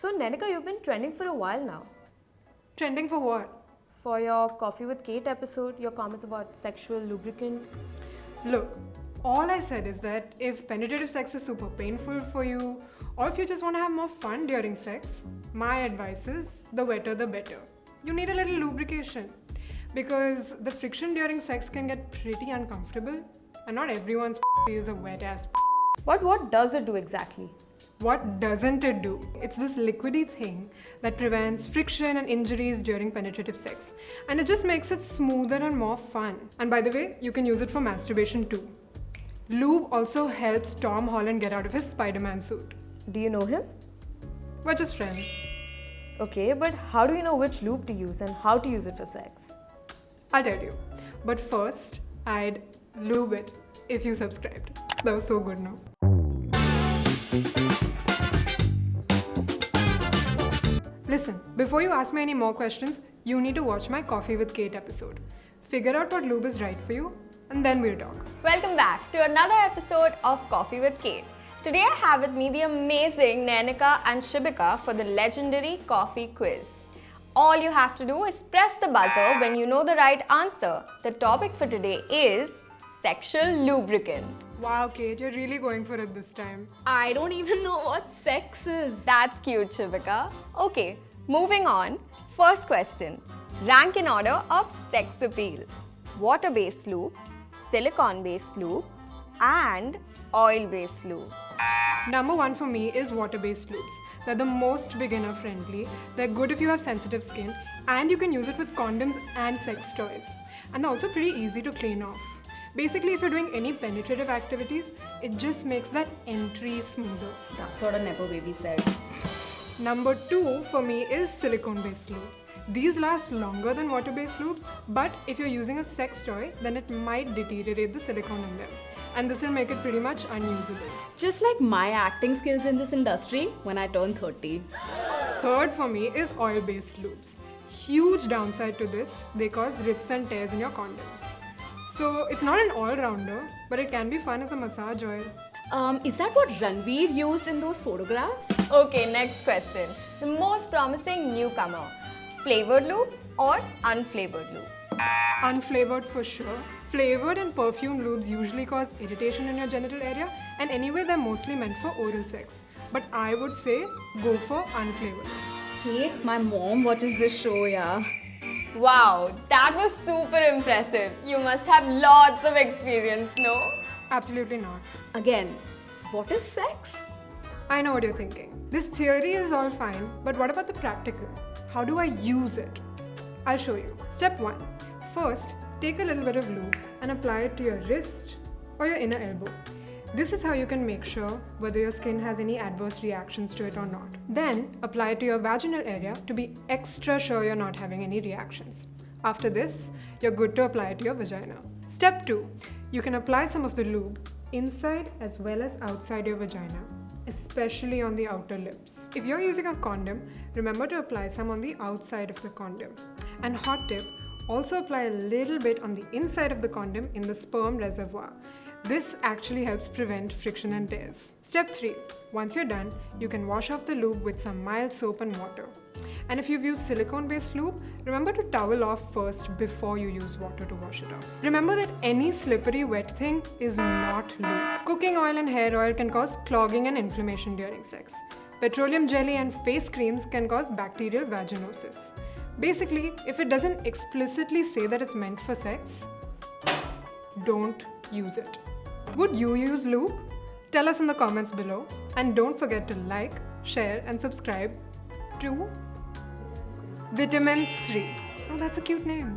So Nenika, you've been trending for a while now. Trending for what? For your Coffee with Kate episode, your comments about sexual lubricant. Look, all I said is that if penetrative sex is super painful for you, or if you just want to have more fun during sex, my advice is the wetter the better. You need a little lubrication because the friction during sex can get pretty uncomfortable and not everyone's is a wet ass. But what does it do exactly? What doesn't it do? It's this liquidy thing that prevents friction and injuries during penetrative sex. And it just makes it smoother and more fun. And by the way, you can use it for masturbation too. Lube also helps Tom Holland get out of his Spider-Man suit. Do you know him? We're just friends. Okay, but how do you know which lube to use and how to use it for sex? I'll tell you. But first, I'd lube it if you subscribed. That was so good, no? Listen, before you ask me any more questions, you need to watch my Coffee with Kate episode. Figure out what lube is right for you, and then we'll talk. Welcome back to another episode of Coffee with Kate. Today I have with me the amazing Nenika and Shibika for the legendary coffee quiz. All you have to do is press the buzzer when you know the right answer. The topic for today is sexual lubricants. Wow, Kate, you're really going for it this time. I don't even know what sex is. That's cute, Shibika. Okay, moving on. First question. Rank in order of sex appeal. Water-based lube, silicone-based lube, and oil-based lube. Number one for me is water-based lubes. They're the most beginner-friendly. They're good if you have sensitive skin, and you can use it with condoms and sex toys. And they're also pretty easy to clean off. Basically, if you're doing any penetrative activities, it just makes that entry smoother. That's what a Nepo baby said. Number two for me is silicone-based lubes. These last longer than water-based lubes, but if you're using a sex toy, then it might deteriorate the silicone in them. And this will make it pretty much unusable. Just like my acting skills in this industry when I turn 30. Third for me is oil-based lubes. Huge downside to this, they cause rips and tears in your condoms. So it's not an all-rounder, but it can be fun as a massage oil. Is that what Ranveer used in those photographs? Okay, next question. The most promising newcomer. Flavored lube or unflavored lube? Unflavored for sure. Flavored and perfumed lubes usually cause irritation in your genital area, and anyway they're mostly meant for oral sex. But I would say go for unflavored. Kate, my mom watches this show, yeah. Wow, that was super impressive. You must have lots of experience, no? Absolutely not. Again, what is sex? I know what you're thinking. This theory is all fine, but what about the practical? How do I use it? I'll show you. Step 1. First, take a little bit of lube and apply it to your wrist or your inner elbow. This is how you can make sure whether your skin has any adverse reactions to it or not. Then, apply it to your vaginal area to be extra sure you're not having any reactions. After this, you're good to apply it to your vagina. Step 2. You can apply some of the lube inside as well as outside your vagina, especially on the outer lips. If you're using a condom, remember to apply some on the outside of the condom. And hot tip, also apply a little bit on the inside of the condom in the sperm reservoir. This actually helps prevent friction and tears. Step 3. Once you're done, you can wash off the lube with some mild soap and water. And if you've used silicone-based lube, remember to towel off first before you use water to wash it off. Remember that any slippery wet thing is not lube. Cooking oil and hair oil can cause clogging and inflammation during sex. Petroleum jelly and face creams can cause bacterial vaginosis. Basically, if it doesn't explicitly say that it's meant for sex, don't use it. Would you use lube? Tell us in the comments below. And don't forget to like, share and subscribe to Vitamin Stree. Oh, that's a cute name.